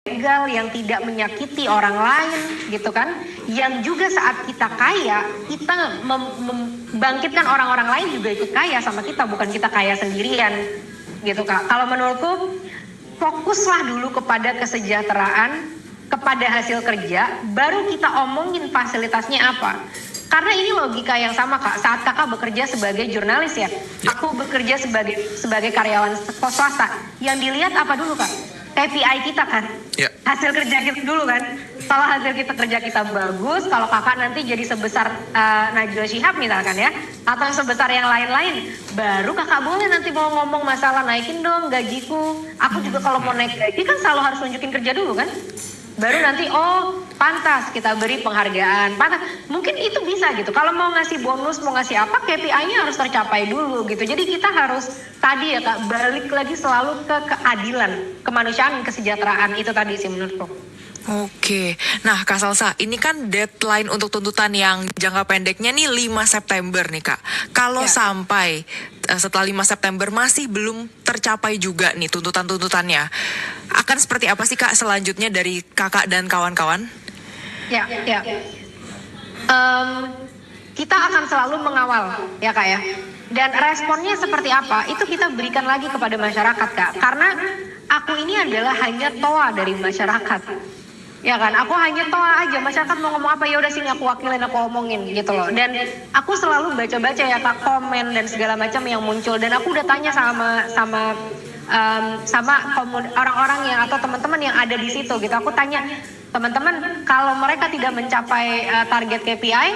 legal, yang tidak menyakiti orang lain gitu kan, yang juga saat kita kaya kita membangkitkan orang-orang lain juga ikut kaya sama kita, bukan kita kaya sendirian gitu Kak. Kalau menurutku fokuslah dulu kepada kesejahteraan, kepada hasil kerja, baru kita omongin fasilitasnya apa. Karena ini logika yang sama Kak, saat Kakak bekerja sebagai jurnalis ya, aku bekerja sebagai karyawan swasta, yang dilihat apa dulu Kak? KPI kita kan, hasil kerja kita dulu kan. Kalau hasil kerja kita bagus, kalau Kakak nanti jadi sebesar Najwa Shihab misalkan ya, atau sebesar yang lain-lain, baru Kakak boleh nanti mau ngomong masalah naikin dong gajiku. Aku juga kalau mau naik gaji kan selalu harus nunjukin kerja dulu kan. Baru nanti pantas kita beri penghargaan, pantas. Mungkin itu bisa gitu. Kalau mau ngasih bonus, mau ngasih apa, KPI-nya harus tercapai dulu gitu. Jadi kita harus tadi ya Kak, balik lagi selalu ke keadilan, kemanusiaan, kesejahteraan, itu tadi sih menurutku. Oke, nah Kak Salsa, ini kan deadline untuk tuntutan yang jangka pendeknya nih 5 September nih Kak. Kalau sampai setelah 5 September masih belum tercapai juga nih tuntutan-tuntutannya, akan seperti apa sih Kak selanjutnya dari Kakak dan kawan-kawan? Ya. Kita akan selalu mengawal ya Kak ya. Dan responnya seperti apa, itu kita berikan lagi kepada masyarakat Kak. Karena aku ini adalah hanya toa dari masyarakat. Ya kan, aku hanya toa aja, masyarakat mau ngomong apa ya udah sini aku wakilin, aku omongin gitu loh. Dan aku selalu baca-baca ya Kak, komen dan segala macam yang muncul, dan aku udah tanya sama orang-orang yang atau teman-teman yang ada di situ gitu. Aku tanya, teman-teman kalau mereka tidak mencapai target KPI,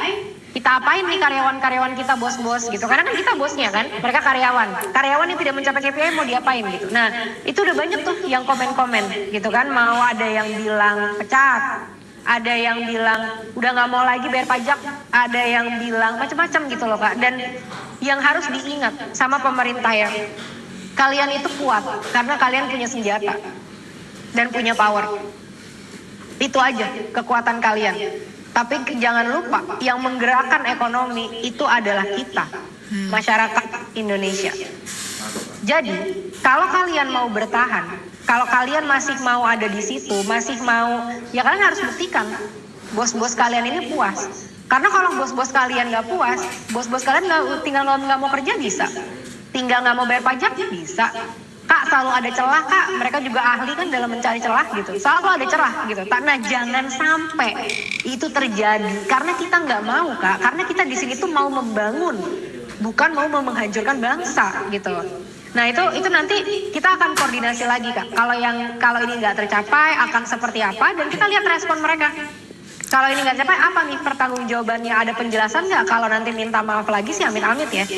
kita apain nih karyawan-karyawan kita, bos-bos gitu. Karena kan kita bosnya kan, mereka karyawan yang tidak mencapai KPI mau diapain gitu. Nah itu udah banyak tuh yang komen-komen gitu kan, mau ada yang bilang pecat, ada yang bilang udah nggak mau lagi bayar pajak, ada yang bilang macam-macam gitu loh Kak. Dan yang harus diingat sama pemerintah ya, kalian itu kuat karena kalian punya senjata dan punya power. Itu aja kekuatan kalian. Tapi jangan lupa yang menggerakkan ekonomi itu adalah kita, masyarakat Indonesia. Jadi kalau kalian mau bertahan, kalau kalian masih mau ada di situ, masih mau, ya kalian harus buktikan bos-bos kalian ini puas. Karena kalau bos-bos kalian nggak puas, bos-bos kalian tinggal nggak mau kerja bisa, tinggal nggak mau bayar pajak bisa. Kak selalu ada celah Kak, mereka juga ahli kan dalam mencari celah gitu, selalu ada celah gitu. Nah jangan sampai itu terjadi, karena kita nggak mau Kak, karena kita di sini tuh mau membangun, bukan mau menghancurkan bangsa gitu. Nah itu nanti kita akan koordinasi lagi Kak. Kalau ini nggak tercapai akan seperti apa, dan kita lihat respon mereka. Kalau ini nggak tercapai apa nih pertanggungjawabannya, ada penjelasan nggak? Kalau nanti minta maaf lagi sih amit-amit ya.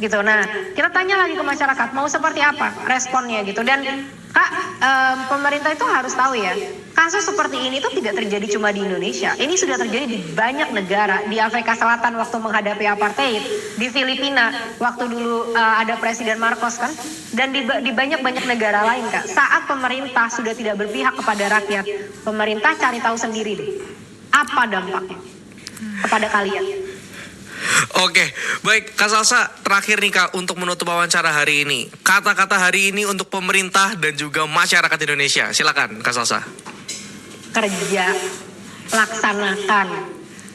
Gitu. Nah, kita tanya lagi ke masyarakat mau seperti apa responnya gitu. Dan Kak, pemerintah itu harus tahu ya, kasus seperti ini tuh tidak terjadi cuma di Indonesia. Ini sudah terjadi di banyak negara. Di Afrika Selatan waktu menghadapi apartheid, di Filipina waktu dulu ada Presiden Marcos kan, dan di banyak negara lain Kak. Saat pemerintah sudah tidak berpihak kepada rakyat, pemerintah cari tahu sendiri deh apa dampaknya kepada kalian. Oke, baik Kak Salsa, terakhir nih Kak untuk menutup wawancara hari ini. Kata-kata hari ini untuk pemerintah dan juga masyarakat Indonesia. Silakan Kak Salsa. Kerja, laksanakan.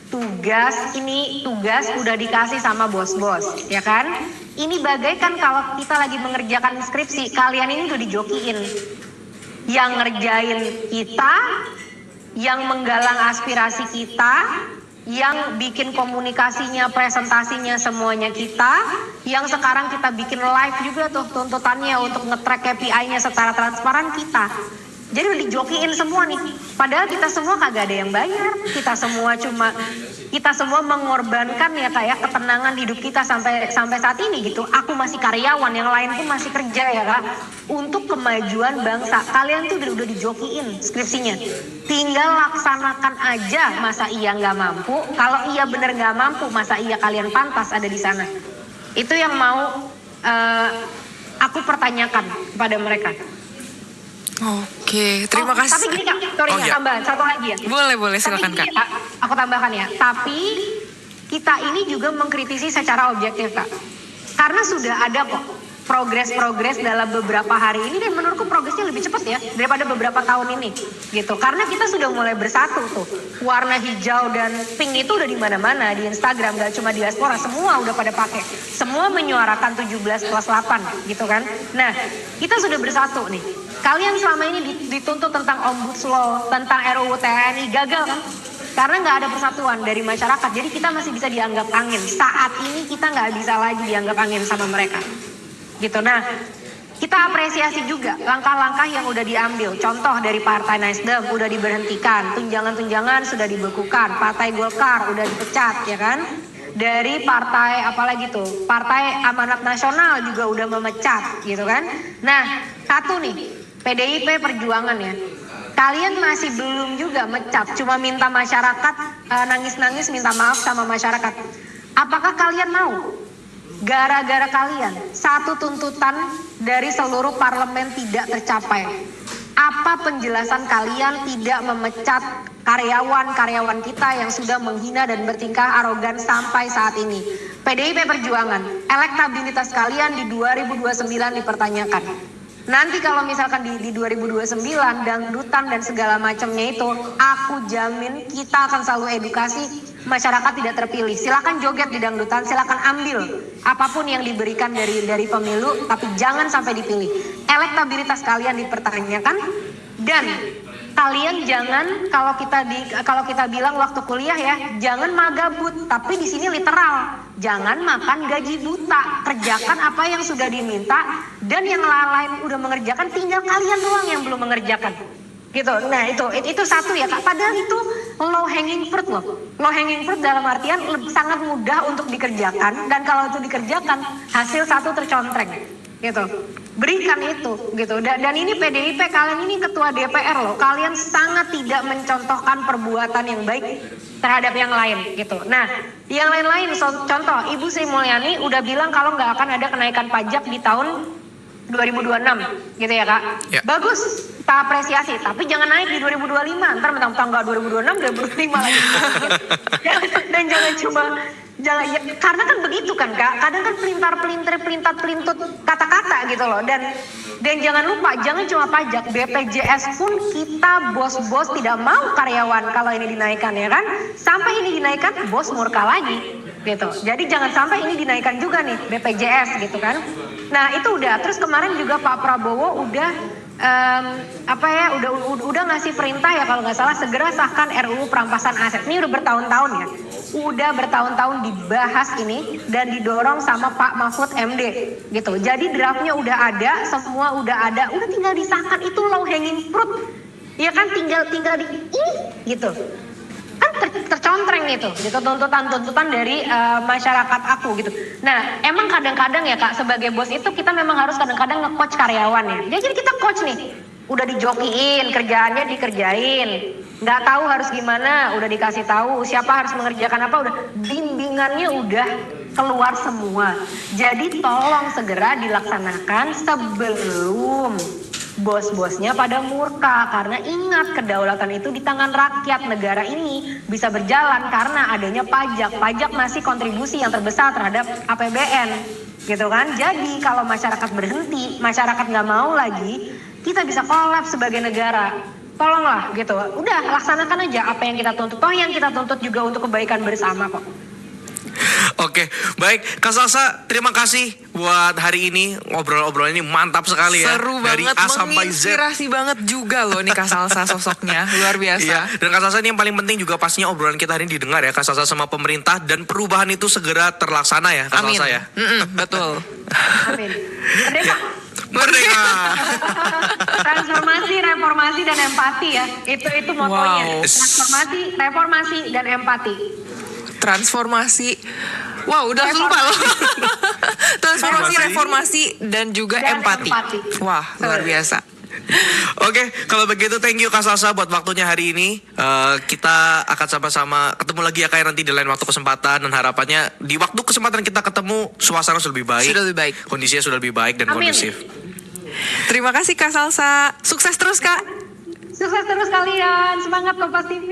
Tugas udah dikasih sama bos-bos, ya kan? Ini bagaikan kalau kita lagi mengerjakan skripsi, kalian ini udah dijokiin. Yang ngerjain kita, yang menggalang aspirasi kita, yang bikin komunikasinya, presentasinya semuanya kita, yang sekarang kita bikin live juga tuh tuntutannya untuk nge-track KPI-nya secara transparan kita. Jadi udah dijokiin semua nih. Padahal kita semua kagak ada yang bayar. Kita semua mengorbankan ya kayak ketenangan hidup kita sampai saat ini gitu. Aku masih karyawan, yang lain pun masih kerja ya Kak. Untuk kemajuan bangsa. Kalian tuh udah dijokiin skripsinya. Tinggal laksanakan aja. Masa iya nggak mampu? Kalau iya bener nggak mampu, masa iya kalian pantas ada di sana? Itu yang mau aku pertanyakan kepada mereka. Oke, terima kasih. Tapi gini Kak, tambahan satu lagi ya. Boleh silakan Kak. Aku tambahkan ya. Tapi kita ini juga mengkritisi secara objektif Kak. Karena sudah ada kok progres dalam beberapa hari ini, dan menurutku progresnya lebih cepat ya daripada beberapa tahun ini gitu, karena kita sudah mulai bersatu tuh. Warna hijau dan pink itu udah di mana-mana di Instagram, gak cuma diaspora, semua udah pada pakai, semua menyuarakan 17+8 gitu kan. Nah, kita sudah bersatu nih. Kalian selama ini dituntut tentang Ombuds Law, tentang RUU TNI, gagal kan? Karena nggak ada persatuan dari masyarakat, jadi kita masih bisa dianggap angin. Saat ini kita nggak bisa lagi dianggap angin sama mereka gitu. Nah, kita apresiasi juga langkah-langkah yang udah diambil. Contoh dari Partai Nasdem udah diberhentikan, tunjangan-tunjangan sudah dibekukan, Partai Golkar udah dipecat ya kan. Dari partai apalagi tuh, Partai Amanat Nasional juga udah memecat gitu kan. Nah, satu nih, PDIP Perjuangan ya, kalian masih belum juga mecat, cuma minta masyarakat nangis-nangis minta maaf sama masyarakat. Apakah kalian mau? Gara-gara kalian satu tuntutan dari seluruh parlemen tidak tercapai. Apa penjelasan kalian tidak memecat karyawan-karyawan kita yang sudah menghina dan bertingkah arogan sampai saat ini? PDIP Perjuangan, elektabilitas kalian di 2029 dipertanyakan. Nanti kalau misalkan di 2029 dangdutan dan segala macamnya itu, aku jamin kita akan selalu edukasi masyarakat tidak terpilih. Silakan joget di dangdutan, silakan ambil apapun yang diberikan dari pemilu, tapi jangan sampai dipilih. Elektabilitas kalian dipertanyakan, dan kalian jangan, kalau kita bilang waktu kuliah ya, jangan magabut, tapi di sini literal. Jangan makan gaji buta, kerjakan apa yang sudah diminta, dan yang lain udah mengerjakan, tinggal kalian doang yang belum mengerjakan. Gitu. Nah, itu satu ya Kak. Padahal itu low hanging fruit loh. Low hanging fruit dalam artian sangat mudah untuk dikerjakan, dan kalau itu dikerjakan, hasil satu tercontreng. Gitu. Berikan itu gitu. Dan ini PDIP, kalian ini ketua DPR loh. Kalian sangat tidak mencontohkan perbuatan yang baik terhadap yang lain gitu. Nah, yang lain-lain, contoh Ibu Sri Mulyani udah bilang kalau nggak akan ada kenaikan pajak di tahun 2026 gitu ya Kak. Ya. Bagus, kita apresiasi, tapi jangan naik di 2025. Ntar mentang-mentang nggak 2026, 2025 lagi. Dan jangan ya, karena kan begitu kan Kak. Kadang kan pelintar-pelintut kata-kata gitu loh. Dan jangan lupa, jangan cuma pajak, BPJS pun kita bos-bos tidak mau karyawan kalau ini dinaikkan ya kan. Sampai ini dinaikkan, bos murka lagi gitu. Jadi jangan sampai ini dinaikkan juga nih BPJS gitu kan. Nah, itu udah. Terus kemarin juga Pak Prabowo udah udah ngasih perintah ya kalau nggak salah, segera sahkan RUU perampasan aset. Ini udah bertahun-tahun ya. Udah bertahun-tahun dibahas ini dan didorong sama Pak Mahfud MD gitu. Jadi draftnya udah ada, semua udah ada, udah tinggal disahkan. Itu low hanging fruit. Ya kan, tinggal di gitu. Kan tercontreng gitu tuntutan dari masyarakat aku gitu. Nah, emang kadang-kadang ya Kak, sebagai bos itu kita memang harus kadang-kadang nge-coach karyawan ya. Jadi kita coach nih, udah dijokiin, kerjaannya dikerjain, nggak tahu harus gimana, udah dikasih tahu siapa harus mengerjakan apa, udah bimbingannya udah keluar semua. Jadi tolong segera dilaksanakan sebelum bos-bosnya pada murka. Karena ingat, kedaulatan itu di tangan rakyat. Negara ini bisa berjalan karena adanya pajak. Pajak masih kontribusi yang terbesar terhadap APBN gitu kan. Jadi kalau masyarakat berhenti, masyarakat nggak mau lagi, kita bisa kolaps sebagai negara. Tolonglah gitu, udah laksanakan aja apa yang kita tuntut. Toh yang kita tuntut juga untuk kebaikan bersama kok. Oke, baik Kak Salsa, terima kasih buat hari ini. Obrolan-obrolan ini mantap sekali ya. Seru dari banget, A sampai Z. menginspirasi banget juga loh nih Kak Salsa sosoknya, luar biasa. Iya, dan Kak Salsa ini yang paling penting juga pastinya obrolan kita hari ini didengar ya Kak Salsa sama pemerintah, dan perubahan itu segera terlaksana ya Kak Salsa ya. Betul. Amin. Merdeka. Merdeka. Transformasi, reformasi, dan empati ya. Itu motonya. Wow. Transformasi, reformasi, dan empati. Transformasi. Wow, udah lupa loh. Transformasi, reformasi, dan juga empati. Wah, luar biasa. Oke, kalau begitu thank you Kak Salsa buat waktunya hari ini. Kita akan sama-sama ketemu lagi ya Kak nanti di lain waktu kesempatan, dan harapannya di waktu kesempatan kita ketemu suasana sudah lebih baik. Sudah lebih baik. Kondisinya sudah lebih baik dan Amin. kondusif. Terima kasih Kak Salsa. Sukses terus Kak. Sukses terus kalian. Semangat Kompas TV.